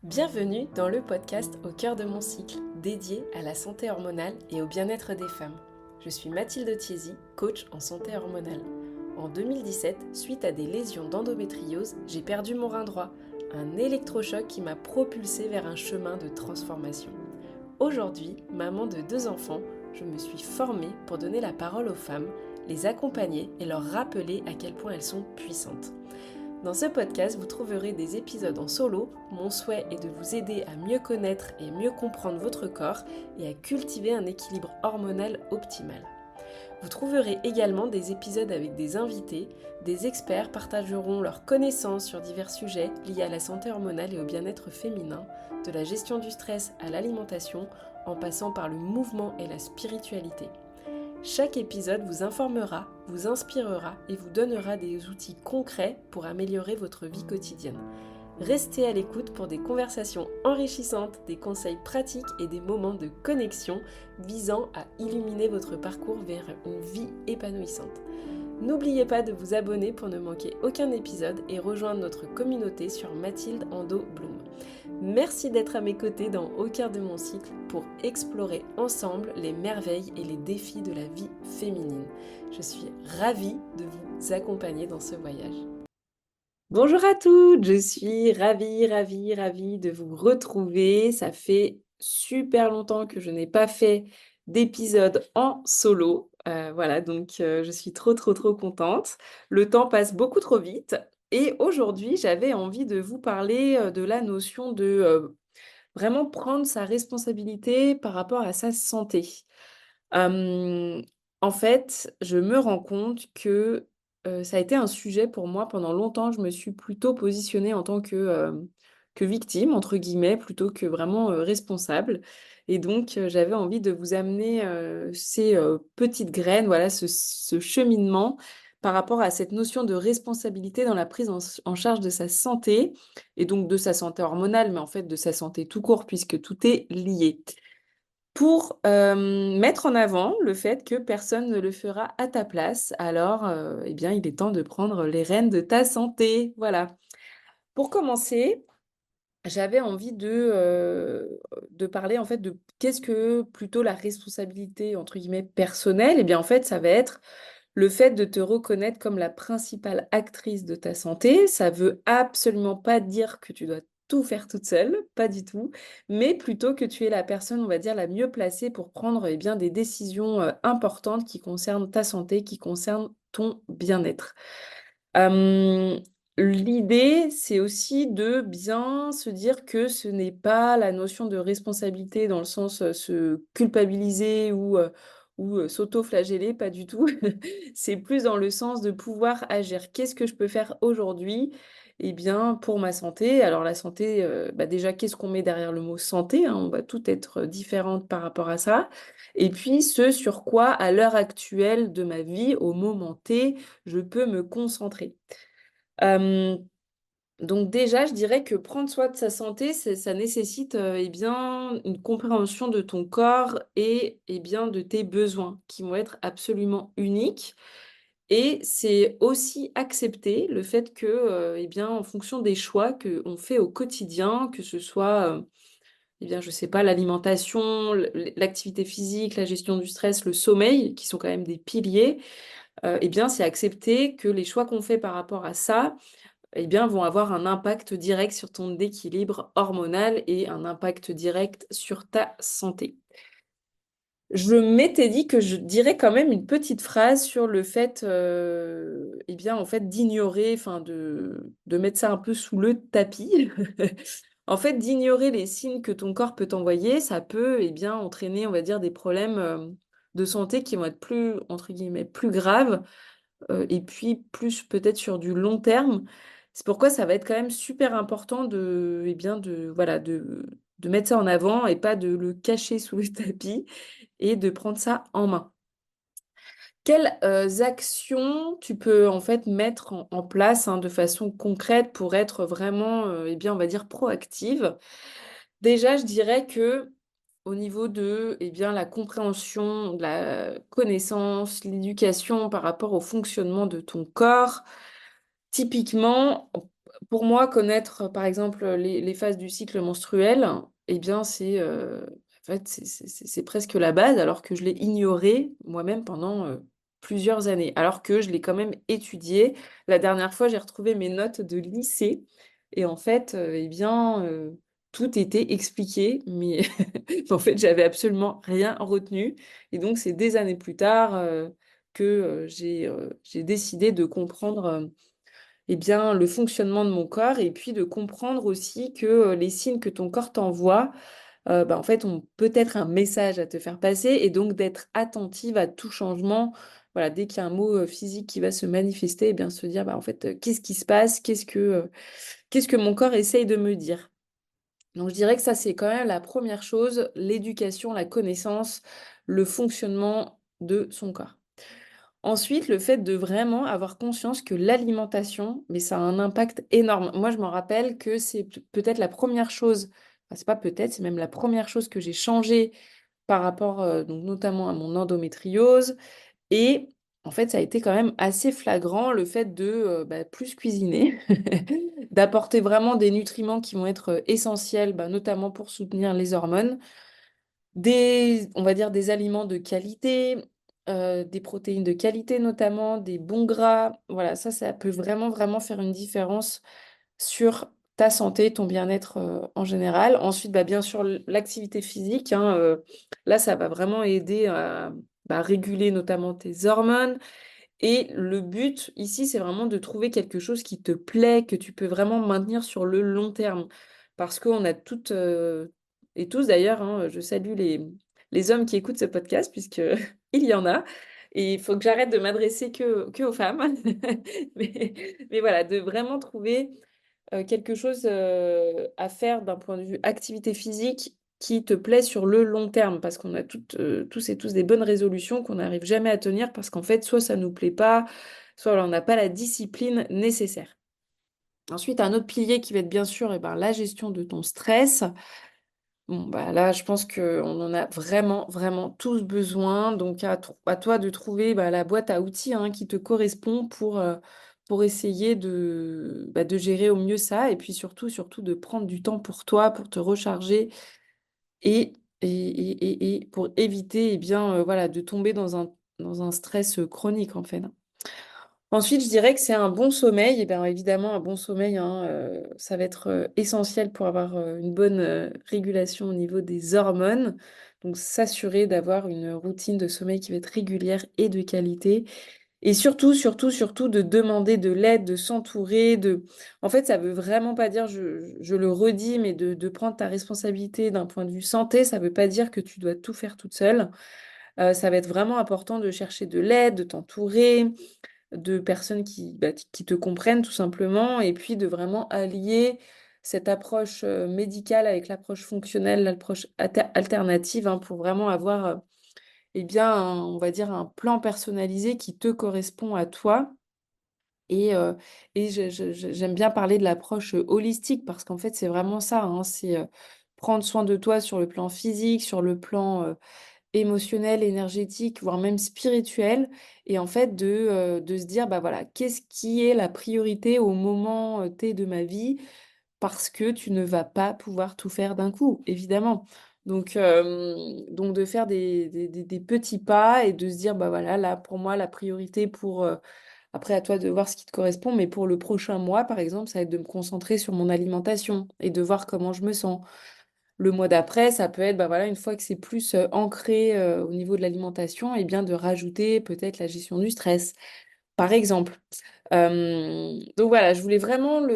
Bienvenue dans le podcast Au cœur de mon cycle, dédié à la santé hormonale et au bien-être des femmes. Je suis Mathilde Thiésy, coach en santé hormonale. En 2017, suite à des lésions d'endométriose, j'ai perdu mon rein droit, un électrochoc qui m'a propulsée vers un chemin de transformation. Aujourd'hui, maman de 2 enfants, je me suis formée pour donner la parole aux femmes, les accompagner et leur rappeler à quel point elles sont puissantes. Dans ce podcast, vous trouverez des épisodes en solo. Mon souhait est de vous aider à mieux connaître et mieux comprendre votre corps et à cultiver un équilibre hormonal optimal. Vous trouverez également des épisodes avec des invités. Des experts partageront leurs connaissances sur divers sujets liés à la santé hormonale et au bien-être féminin, de la gestion du stress à l'alimentation, en passant par le mouvement et la spiritualité. Chaque épisode vous informera, vous inspirera et vous donnera des outils concrets pour améliorer votre vie quotidienne. Restez à l'écoute pour des conversations enrichissantes, des conseils pratiques et des moments de connexion visant à illuminer votre parcours vers une vie épanouissante. N'oubliez pas de vous abonner pour ne manquer aucun épisode et rejoindre notre communauté sur Mathilde Ando Bloom. Merci d'être à mes côtés dans Au cœur de mon cycle pour explorer ensemble les merveilles et les défis de la vie féminine. Je suis ravie de vous accompagner dans ce voyage. Bonjour à toutes, je suis ravie de vous retrouver. Ça fait super longtemps que je n'ai pas fait d'épisode en solo. Voilà, donc je suis trop contente. Le temps passe beaucoup trop vite. Et aujourd'hui, j'avais envie de vous parler de la notion de vraiment prendre sa responsabilité par rapport à sa santé. Hem, En fait, je me rends compte que, ça a été un sujet pour moi pendant longtemps. Je me suis plutôt positionnée en tant que «victime» entre guillemets, plutôt que vraiment, responsable et donc j'avais envie de vous amener, ces, petites graines, voilà, ce cheminement par rapport à cette notion de responsabilité dans la prise en charge de sa santé et donc de sa santé hormonale, mais en fait de sa santé tout court puisque tout est lié. Pour, mettre en avant le fait que personne ne le fera à ta place, alors, eh bien, il est temps de prendre les rênes de ta santé, voilà. Pour commencer, j'avais envie de parler, en fait, de qu'est-ce que plutôt la responsabilité, entre guillemets, «personnelle?» Eh bien, en fait, ça va être le fait de te reconnaître comme la principale actrice de ta santé. Ça veut absolument pas dire que tu dois tout faire toute seule, pas du tout, mais plutôt que tu es la personne, on va dire, la mieux placée pour prendre, eh bien, des décisions, importantes qui concernent ta santé, qui concernent ton bien-être. Hem, L'idée, c'est aussi de bien se dire que ce n'est pas la notion de responsabilité dans le sens, se culpabiliser ou s'auto-flageller, pas du tout. C'est plus dans le sens de pouvoir agir. Qu'est-ce que je peux faire aujourd'hui? Eh bien, pour ma santé. Alors la santé, bah, déjà, qu'est-ce qu'on met derrière le mot santé, hein? On va toutes être différentes par rapport à ça. Et puis ce sur quoi, à l'heure actuelle de ma vie, au moment T, je peux me concentrer. Hem, donc déjà, je dirais que prendre soin de sa santé, ça nécessite, eh bien, une compréhension de ton corps et bien, de tes besoins qui vont être absolument uniques et c'est aussi accepter le fait que, eh bien, en fonction des choix qu'on fait au quotidien, que ce soit, eh bien, je sais pas, l'alimentation, l'activité physique, la gestion du stress, le sommeil, qui sont quand même des piliers, eh bien, c'est accepter que les choix qu'on fait par rapport à ça, eh bien, vont avoir un impact direct sur ton équilibre hormonal et un impact direct sur ta santé. Je m'étais dit que je dirais quand même une petite phrase sur le fait, eh bien, en fait, d'ignorer, enfin, de mettre ça un peu sous le tapis. En fait, d'ignorer les signes que ton corps peut t'envoyer, ça peut, eh bien, entraîner, on va dire, des problèmes, de santé qui vont être plus, entre guillemets, «plus graves», et puis plus peut-être sur du long terme. C'est pourquoi ça va être quand même super important de, eh bien, de voilà, de mettre ça en avant et pas de le cacher sous le tapis et de prendre ça en main. Quelles, actions tu peux en fait mettre en place, hein, de façon concrète pour être vraiment, eh bien, on va dire proactive? Déjà, je dirais que au niveau de, eh bien, la compréhension, de la connaissance, l'éducation par rapport au fonctionnement de ton corps, typiquement, Pour moi, connaître, par exemple, les phases du cycle menstruel, eh bien, en fait, c'est presque la base, alors que je l'ai ignoré moi-même pendant, plusieurs années, alors que je l'ai quand même étudié. La dernière fois, j'ai retrouvé mes notes de lycée et en fait, eh bien, tout était expliqué, mais en fait, j'avais absolument rien retenu et donc c'est des années plus tard, que, j'ai décidé de comprendre, eh bien, le fonctionnement de mon corps et puis de comprendre aussi que les signes que ton corps t'envoie, bah, en fait, ont peut-être un message à te faire passer et donc d'être attentive à tout changement. Voilà, dès qu'il y a un mot physique qui va se manifester, eh bien, se dire, bah, en fait, qu'est-ce qui se passe? Qu'est-ce que mon corps essaye de me dire? Donc, je dirais que ça, c'est quand même la première chose, l'éducation, la connaissance, le fonctionnement de son corps. Ensuite, le fait de vraiment avoir conscience que l'alimentation, mais ça a un impact énorme. Moi, je me rappelle que c'est peut-être la première chose, enfin, c'est pas peut-être, c'est même la première chose que j'ai changé par rapport, donc notamment à mon endométriose. Et en fait, ça a été quand même assez flagrant le fait de bah, plus cuisiner, d'apporter vraiment des nutriments qui vont être essentiels, bah, notamment pour soutenir les hormones. On va dire des aliments de qualité, des protéines de qualité notamment, des bons gras. Voilà, ça peut vraiment, vraiment faire une différence sur ta santé, ton bien-être, en général. Ensuite, bah, bien sûr, l'activité physique, hein, là, ça va vraiment aider à, bah, réguler notamment tes hormones, et le but ici, c'est vraiment de trouver quelque chose qui te plaît, que tu peux vraiment maintenir sur le long terme. Parce qu'on a toutes et tous d'ailleurs, hein, je salue les hommes qui écoutent ce podcast, puisque il y en a. Et il faut que j'arrête de m'adresser que aux femmes. Mais, mais voilà, de vraiment trouver quelque chose, à faire d'un point de vue activité physique qui te plaît sur le long terme. Parce qu'on a tous et tous des bonnes résolutions qu'on n'arrive jamais à tenir parce qu'en fait, soit ça nous plaît pas, soit voilà, on n'a pas la discipline nécessaire. Ensuite, un autre pilier qui va être bien sûr eh ben, la gestion de ton stress. Bon, bah là, je pense qu'on en a vraiment, vraiment tous besoin. Donc, à toi de trouver bah, la boîte à outils hein, qui te correspond pour essayer bah, de gérer au mieux ça. Et puis surtout, de prendre du temps pour toi, pour te recharger et pour éviter eh bien, voilà, de tomber dans un stress chronique, en fait. Ensuite, je dirais que c'est un bon sommeil. Et bien évidemment, un bon sommeil, hein, ça va être essentiel pour avoir une bonne régulation au niveau des hormones. Donc, s'assurer d'avoir une routine de sommeil qui va être régulière et de qualité. Et surtout, de demander de l'aide, de s'entourer. En fait, ça veut vraiment pas dire, je le redis, mais de prendre ta responsabilité d'un point de vue santé, ça veut pas dire que tu dois tout faire toute seule. Ça va être vraiment important de chercher de l'aide, de t'entourer de personnes qui te comprennent tout simplement, et puis de vraiment allier cette approche médicale avec l'approche fonctionnelle, l'approche alternative, hein, pour vraiment avoir, eh bien, on va dire, un plan personnalisé qui te correspond à toi. Et, j'aime bien parler de l'approche holistique parce qu'en fait, c'est vraiment ça, hein, c'est prendre soin de toi sur le plan physique, sur le plan émotionnel, énergétique, voire même spirituel, et en fait de se dire, bah voilà, qu'est-ce qui est la priorité au moment T de ma vie, parce que tu ne vas pas pouvoir tout faire d'un coup, évidemment. Donc de faire des petits pas et de se dire, bah voilà, là pour moi, la priorité après à toi de voir ce qui te correspond, mais pour le prochain mois, par exemple, ça va être de me concentrer sur mon alimentation et de voir comment je me sens. Le mois d'après, ça peut être, bah voilà, une fois que c'est plus ancré au niveau de l'alimentation, et bien de rajouter peut-être la gestion du stress, par exemple. Donc voilà, je voulais vraiment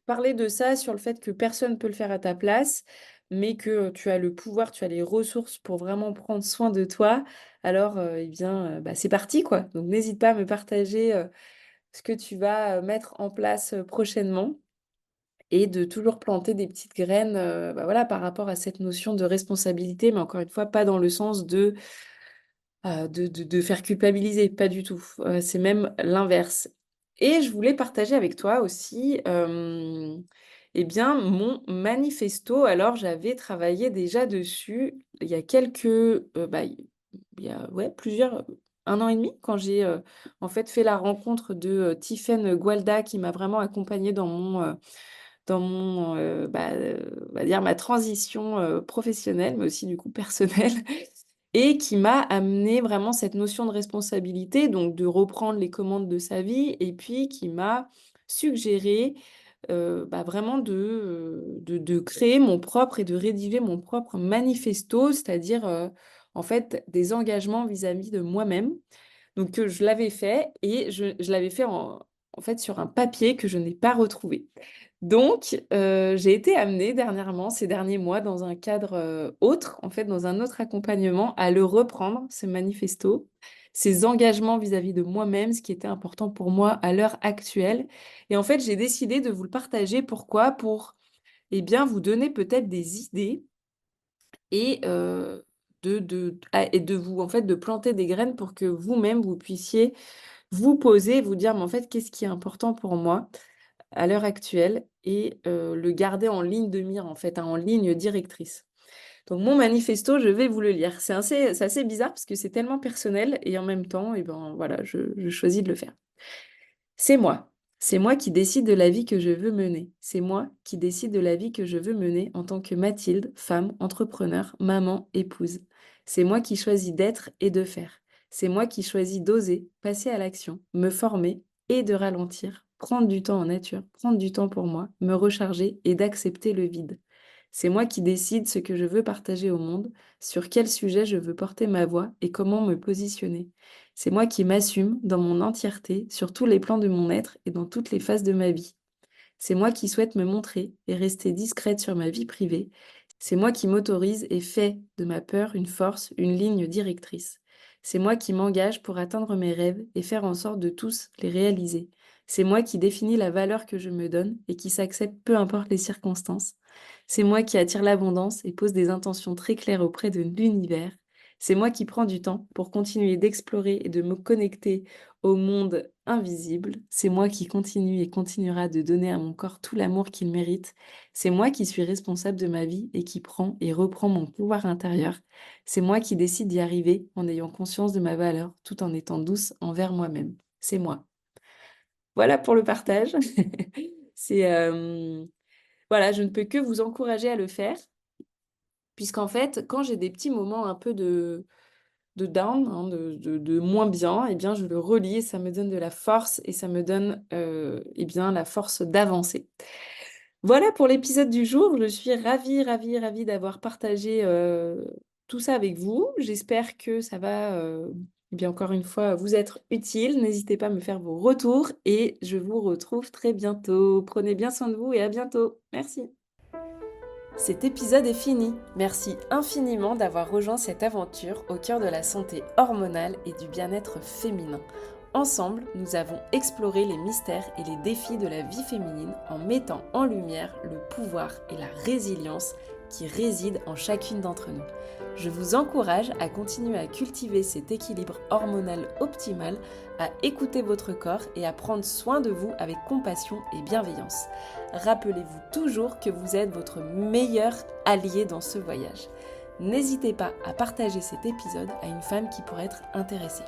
parler de ça, sur le fait que personne ne peut le faire à ta place, mais que tu as le pouvoir, tu as les ressources pour vraiment prendre soin de toi. Alors, eh bien, bah, c'est parti, quoi. Donc n'hésite pas à me partager ce que tu vas mettre en place prochainement, et de toujours planter des petites graines, bah, voilà, par rapport à cette notion de responsabilité, mais encore une fois, pas dans le sens de faire culpabiliser, pas du tout. C'est même l'inverse. Et je voulais partager avec toi aussi, eh bien, mon manifesto. Alors, j'avais travaillé déjà dessus il y a quelques, bah, il y a, ouais, plusieurs. 1 an et demi quand j'ai, en fait la rencontre de, Tiffaine Gualda qui m'a vraiment accompagnée dans mon, on va dire ma transition, professionnelle, mais aussi du coup personnelle et qui m'a amené vraiment cette notion de responsabilité, donc de reprendre les commandes de sa vie et puis qui m'a suggéré, vraiment de créer mon propre et de rédiger mon propre manifesto, c'est-à-dire, en fait, des engagements vis-à-vis de moi-même. Donc, je l'avais fait et je l'avais fait en fait sur un papier que je n'ai pas retrouvé. Donc, j'ai été amenée dernièrement, ces derniers mois, dans un cadre, autre, en fait, dans un autre accompagnement, à le reprendre, ce manifesto, ces engagements vis-à-vis de moi-même, ce qui était important pour moi à l'heure actuelle. Et en fait, j'ai décidé de vous le partager. Pourquoi? Pour, eh bien, vous donner peut-être des idées et et de vous, en fait, de planter des graines pour que vous-même, vous puissiez vous poser et vous dire: «Mais en fait, qu'est-ce qui est important pour moi?» à l'heure actuelle et le garder en ligne de mire, en fait, hein, en ligne directrice. Donc mon manifesto, je vais vous le lire. C'est assez bizarre parce que c'est tellement personnel et en même temps et ben, voilà, je choisis de le faire. C'est moi. C'est moi qui décide de la vie que je veux mener. C'est moi qui décide de la vie que je veux mener en tant que Mathilde, femme, entrepreneur, maman, épouse. C'est moi qui choisis d'être et de faire. C'est moi qui choisis d'oser, passer à l'action, me former et de ralentir, prendre du temps en nature, prendre du temps pour moi, me recharger et d'accepter le vide. C'est moi qui décide ce que je veux partager au monde, sur quel sujet je veux porter ma voix et comment me positionner. C'est moi qui m'assume dans mon entièreté, sur tous les plans de mon être et dans toutes les phases de ma vie. C'est moi qui souhaite me montrer et rester discrète sur ma vie privée. C'est moi qui m'autorise et fais de ma peur une force, une ligne directrice. C'est moi qui m'engage pour atteindre mes rêves et faire en sorte de tous les réaliser. C'est moi qui définis la valeur que je me donne et qui s'accepte peu importe les circonstances. C'est moi qui attire l'abondance et pose des intentions très claires auprès de l'univers. C'est moi qui prends du temps pour continuer d'explorer et de me connecter au monde invisible. C'est moi qui continue et continuera de donner à mon corps tout l'amour qu'il mérite. C'est moi qui suis responsable de ma vie et qui prend et reprend mon pouvoir intérieur. C'est moi qui décide d'y arriver en ayant conscience de ma valeur tout en étant douce envers moi-même. C'est moi. Voilà pour le partage. C'est voilà, je ne peux que vous encourager à le faire puisqu'en fait, quand j'ai des petits moments un peu de down, hein, de moins bien, eh bien, je le relis et ça me donne de la force et ça me donne, eh bien, la force d'avancer. Voilà pour l'épisode du jour. Je suis ravie, ravie, ravie d'avoir partagé, tout ça avec vous. J'espère que ça va, eh bien, encore une fois, vous être utile. N'hésitez pas à me faire vos retours et je vous retrouve très bientôt. Prenez bien soin de vous et à bientôt. Merci. Cet épisode est fini. Merci infiniment d'avoir rejoint cette aventure au cœur de la santé hormonale et du bien-être féminin. Ensemble, nous avons exploré les mystères et les défis de la vie féminine en mettant en lumière le pouvoir et la résilience qui résident en chacune d'entre nous. Je vous encourage à continuer à cultiver cet équilibre hormonal optimal, à écouter votre corps et à prendre soin de vous avec compassion et bienveillance. Rappelez-vous toujours que vous êtes votre meilleur allié dans ce voyage. N'hésitez pas à partager cet épisode à une femme qui pourrait être intéressée.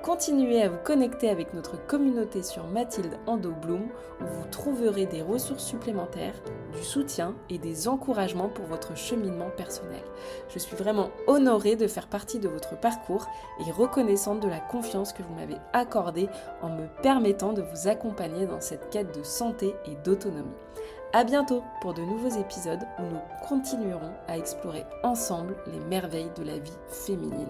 Continuez à vous connecter avec notre communauté sur Mathilde Ando Bloom où vous trouverez des ressources supplémentaires, du soutien et des encouragements pour votre cheminement personnel. Je suis vraiment honorée de faire partie de votre parcours et reconnaissante de la confiance que vous m'avez accordée en me permettant de vous accompagner dans cette quête de santé et d'autonomie. À bientôt pour de nouveaux épisodes où nous continuerons à explorer ensemble les merveilles de la vie féminine.